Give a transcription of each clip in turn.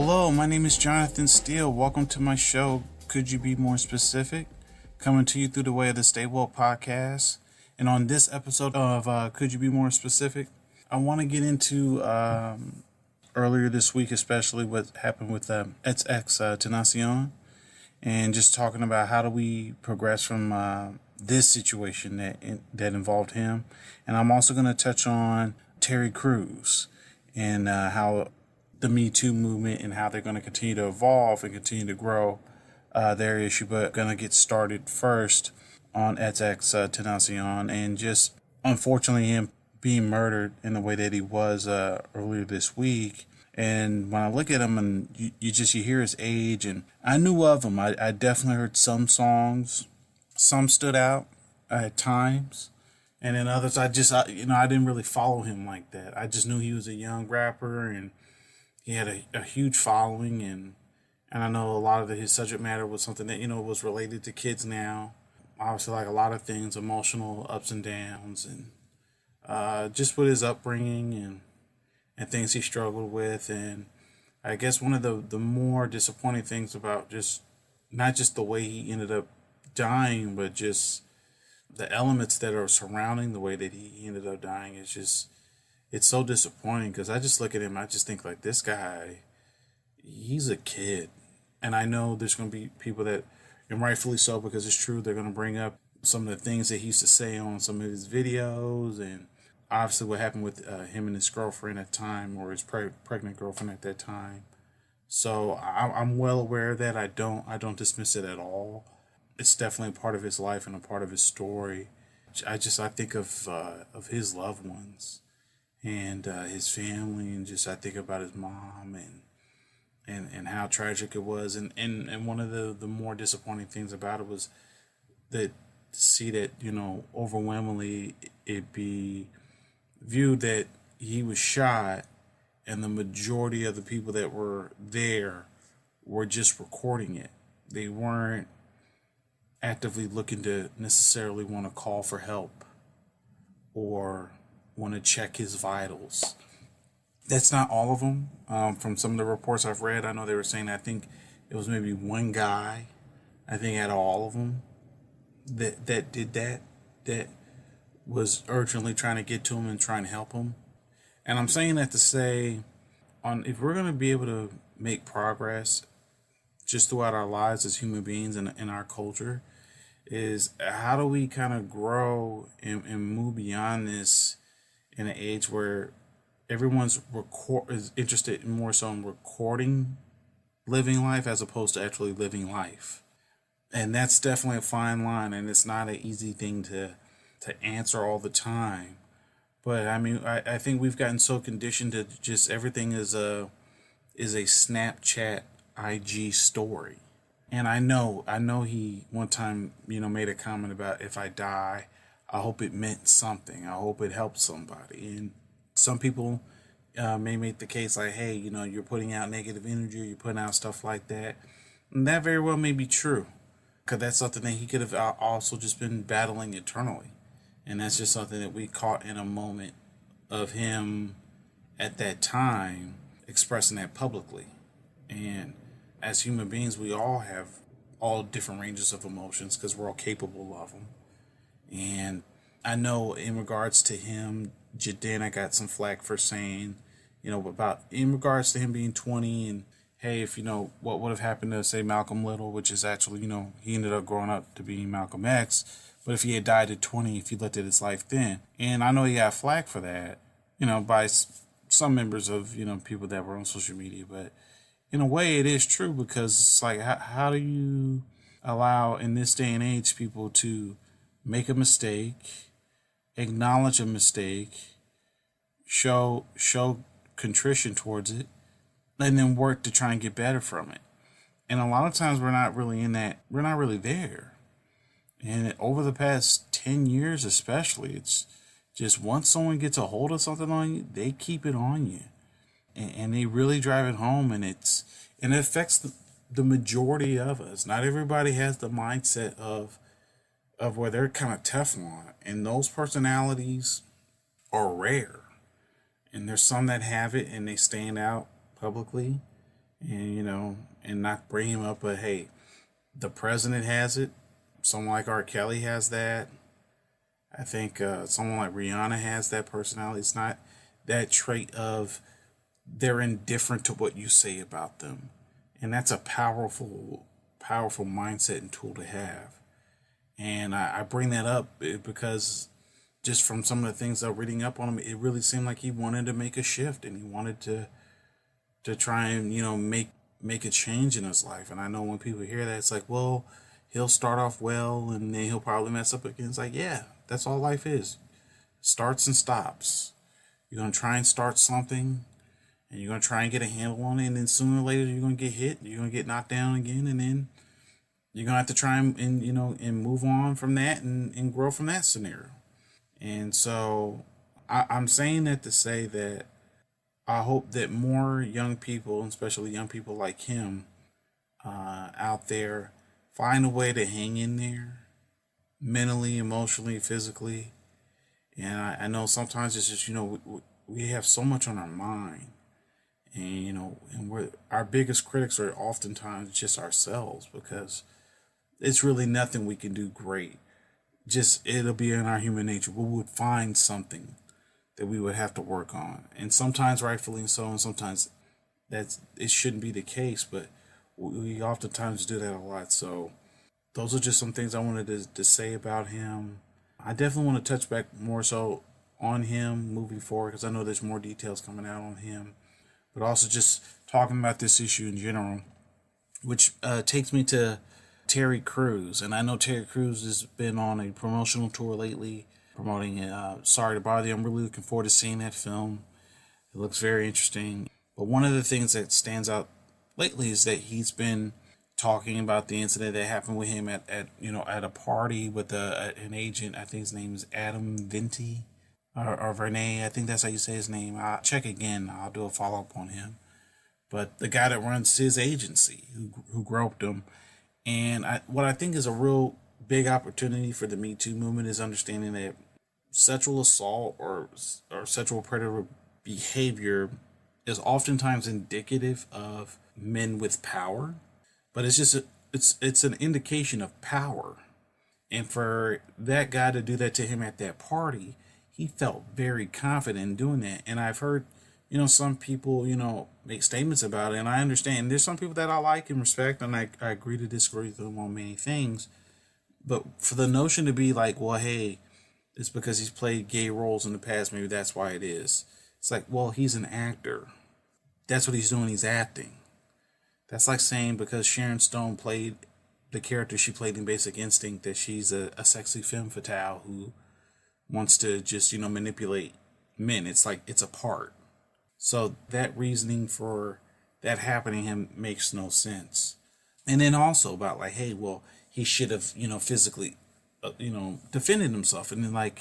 Hello, my name is Jonathan Steele. Welcome to my show, Could You Be More Specific? Coming to you through the way of the Stay Woke podcast. And on this episode of Could You Be More Specific, I want to get into earlier this week, especially what happened with XXXTenancion, and just talking about how do we progress from this situation that involved him. And I'm also going to touch on Terry Crews and how the MeToo Movement and how they're going to continue to evolve and continue to grow their issue. But going to get started first on XXXTenancion and just unfortunately him being murdered in the way that he was earlier this week. And when I look at him and you hear his age, and I knew of him. I definitely heard some songs. Some stood out at times. And then others, I didn't really follow him like that. I just knew he was a young rapper and he had a huge following. And I know a lot of his subject matter was something that, was related to kids now. Obviously, like a lot of things, emotional ups and downs, and just with his upbringing and things he struggled with. And I guess one of the more disappointing things about not just the way he ended up dying, but just the elements that are surrounding the way that he ended up dying it's so disappointing, because I just look at him, I just think like, this guy, he's a kid. And I know there's going to be people that, and rightfully so, because it's true, they're going to bring up some of the things that he used to say on some of his videos, and obviously what happened with him and his girlfriend at the time, or his pregnant girlfriend at that time. So I'm well aware of that. I don't dismiss it at all. It's definitely a part of his life and a part of his story. I think of his loved ones and his family, and I think about his mom and how tragic it was. And one of the more disappointing things about it was that to see that, overwhelmingly it be viewed that he was shot, and the majority of the people that were there were just recording it. They weren't actively looking to necessarily want to call for help or want to check his vitals. That's not all of them. From some of the reports I've read, I know they were saying, I think it was maybe one guy, I think out of all of them that did that was urgently trying to get to him and trying to help him. And I'm saying that to say, if we're going to be able to make progress just throughout our lives as human beings and in our culture, is how do we kind of grow and move beyond this in an age where everyone's is interested more so in recording living life as opposed to actually living life. And that's definitely a fine line, and it's not an easy thing to answer all the time. But I mean, I think we've gotten so conditioned to just everything is a Snapchat IG story. And I know he one time, made a comment about, if I die, I hope it meant something. I hope it helped somebody. And some people may make the case like, hey, you're putting out negative energy, you're putting out stuff like that. And that very well may be true, because that's something that he could have also just been battling eternally. And that's just something that we caught in a moment of him at that time expressing that publicly. And as human beings, we all have all different ranges of emotions, because we're all capable of them. And I know in regards to him, Jadena got some flack for saying, about in regards to him being 20, and hey, if what would have happened to, say, Malcolm Little, which is actually, he ended up growing up to be Malcolm X, but if he had died at 20, if he looked at his life then. And I know he got flack for that, by some members of, people that were on social media. But in a way, it is true, because it's like, how do you allow in this day and age people to make a mistake, acknowledge a mistake, show contrition towards it, and then work to try and get better from it? And a lot of times we're not really there. And over the past 10 years especially, it's just once someone gets a hold of something on you, they keep it on you. And they really drive it home, and it affects the majority of us. Not everybody has the mindset of where they're kind of Teflon, and those personalities are rare. And there's some that have it and they stand out publicly, and and not bring him up. But hey, the president has it. Someone like R. Kelly has that. I think someone like Rihanna has that personality. It's not that trait of they're indifferent to what you say about them, and that's a powerful mindset and tool to have. And I bring that up because just from some of the things I'm reading up on him, it really seemed like he wanted to make a shift, and he wanted to try and make a change in his life. And I know when people hear that, it's like, well, he'll start off well, and then he'll probably mess up again. It's like, yeah, that's all life is. Starts and stops. You're gonna try and start something, and you're gonna try and get a handle on it, and then sooner or later you're gonna get hit, you're gonna get knocked down again, and then you're gonna have to try and move on from that and grow from that scenario. And so I'm saying that to say that I hope that more young people, especially young people like him, out there, find a way to hang in there, mentally, emotionally, physically. And I know sometimes it's just we have so much on our mind, and our biggest critics are oftentimes just ourselves, because it's really nothing we can do great. Just it'll be in our human nature. We would find something that we would have to work on, and sometimes rightfully so, and sometimes it shouldn't be the case. But we oftentimes do that a lot. So those are just some things I wanted to say about him. I definitely want to touch back more so on him moving forward, because I know there's more details coming out on him, but also just talking about this issue in general, which takes me to Terry Crews. And I know Terry Crews has been on a promotional tour lately, promoting Sorry to Bother You. I'm really looking forward to seeing that film. It looks very interesting. But one of the things that stands out lately is that he's been talking about the incident that happened with him at a party with an agent. I think his name is Adam Venti or Vernay. I think that's how you say his name. I'll check again. I'll do a follow-up on him. But the guy that runs his agency who groped him. And what I think is a real big opportunity for the MeToo movement is understanding that sexual assault or sexual predator behavior is oftentimes indicative of men with power, but it's an indication of power. And for that guy to do that to him at that party, he felt very confident in doing that. And I've heard some people make statements about it, and I understand there's some people that I like and respect, and I agree to disagree with them on many things. But for the notion to be like, well, hey, it's because he's played gay roles in the past, maybe that's why it is. It's like, well, he's an actor. That's what he's doing. He's acting. That's like saying because Sharon Stone played the character she played in Basic Instinct that she's a sexy femme fatale who wants to just, manipulate men. It's like it's a part. So that reasoning for that happening to him makes no sense. And then also about like, hey, well, he should have, physically, defended himself. And then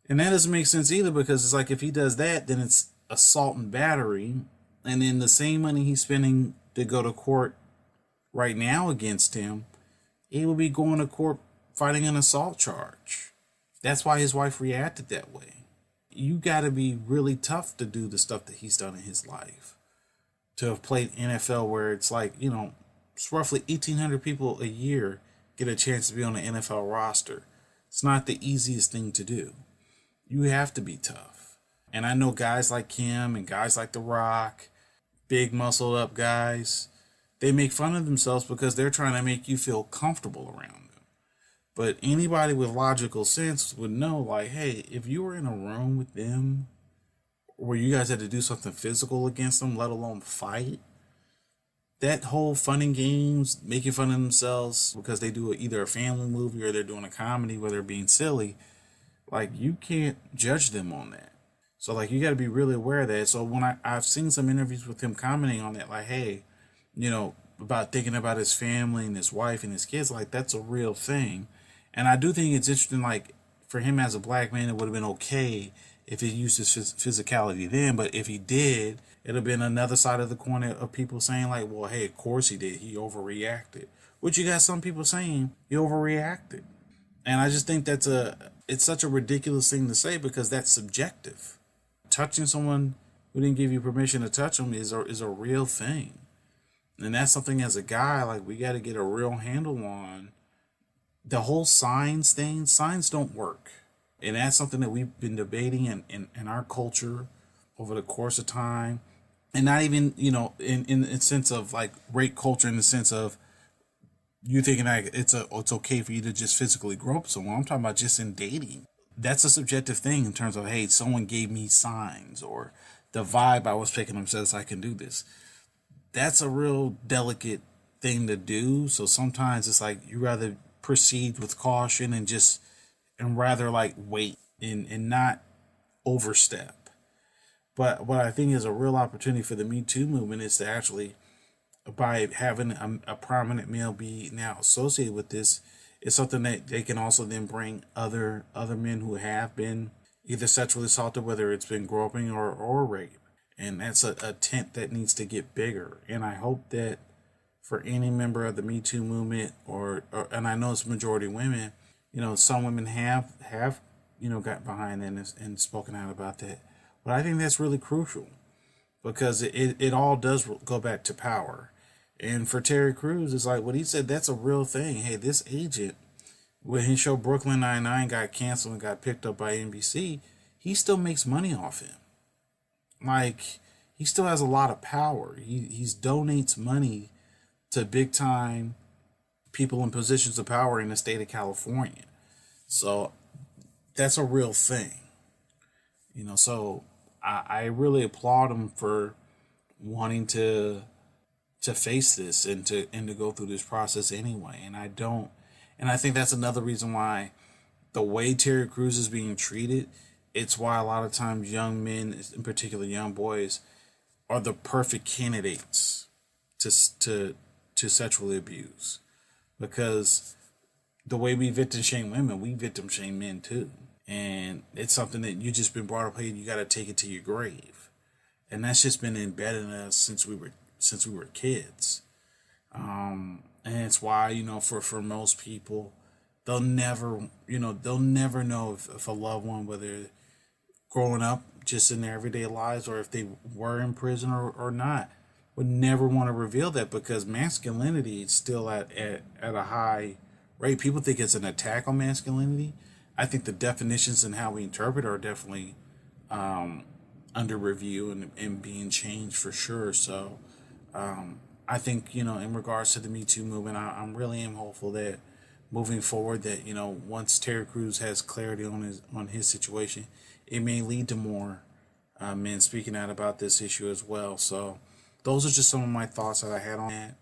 and that doesn't make sense either, because it's like if he does that, then it's assault and battery. And then the same money he's spending to go to court right now against him, he will be going to court fighting an assault charge. That's why his wife reacted that way. You got to be really tough to do the stuff that he's done in his life. To have played NFL, where it's like, it's roughly 1,800 people a year get a chance to be on the NFL roster. It's not the easiest thing to do. You have to be tough. And I know guys like him and guys like The Rock, big muscled up guys, they make fun of themselves because they're trying to make you feel comfortable around them. But anybody with logical sense would know, like, hey, if you were in a room with them where you guys had to do something physical against them, let alone fight, that whole fun and games, making fun of themselves because they do either a family movie or they're doing a comedy where they're being silly, like, you can't judge them on that. So, like, you got to be really aware of that. So when I've seen some interviews with him commenting on that, like, hey, about thinking about his family and his wife and his kids, like, that's a real thing. And I do think it's interesting, like, for him as a black man, it would have been okay if he used his physicality then. But if he did, it would have been another side of the coin of people saying, like, well, hey, of course he did. He overreacted. Which you got some people saying he overreacted. And I just think it's such a ridiculous thing to say, because that's subjective. Touching someone who didn't give you permission to touch them is a real thing. And that's something as a guy, like, we got to get a real handle on. The whole signs thing, signs don't work. And that's something that we've been debating in our culture over the course of time. And not even, in the sense of like rape culture, in the sense of you thinking like it's okay for you to just physically grope someone. I'm talking about just in dating. That's a subjective thing in terms of, hey, someone gave me signs, or the vibe I was picking up says I can do this. That's a real delicate thing to do. So sometimes it's like you rather proceed with caution and rather like wait and not overstep. But what I think is a real opportunity for the Me Too movement is to actually, by having a prominent male be now associated with this, it's something that they can also then bring other men who have been either sexually assaulted, whether it's been groping or rape. And that's a tent that needs to get bigger. And I hope that for any member of the Me Too movement, or and I know it's majority women, some women have got behind that and spoken out about that. But I think that's really crucial, because it all does go back to power. And for Terry Crews, it's like what he said, that's a real thing. Hey, this agent, when his show Brooklyn Nine-Nine got canceled and got picked up by NBC, he still makes money off him. Like, he still has a lot of power. He donates money to big time people in positions of power in the state of California. So that's a real thing. So I really applaud him for wanting to face this and to go through this process anyway. And I think that's another reason why the way Terry Crews is being treated, it's why a lot of times young men, in particular young boys, are the perfect candidates to sexually abuse. Because the way we victim shame women, we victim shame men too. And it's something that you just been brought up here, you got to take it to your grave. And that's just been embedded in us since we were kids. And it's why, for most people, they'll never know if a loved one, whether growing up just in their everyday lives or if they were in prison or not, would never want to reveal that, because masculinity is still at a high rate. People think it's an attack on masculinity. I think the definitions and how we interpret are definitely under review and being changed for sure. So I think, in regards to the Me Too movement, I'm really am hopeful that moving forward that, once Terry Crews has clarity on his situation, it may lead to more men speaking out about this issue as well. So those are just some of my thoughts that I had on that.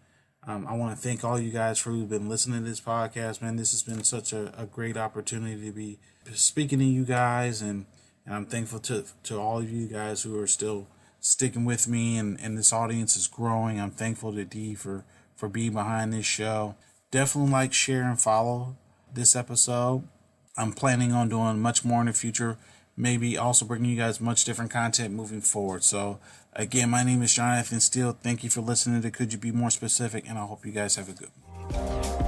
I want to thank all you guys for who've been listening to this podcast, man. This has been such a great opportunity to be speaking to you guys, and I'm thankful to all of you guys who are still sticking with me, and this audience is growing. I'm thankful to Dee for being behind this show. Definitely like, share, and follow this episode. I'm planning on doing much more in the future, maybe also bringing you guys much different content moving forward. So again, my name is Jonathan Steele. Thank you for listening to Could You Be More Specific, and I hope you guys have a good one.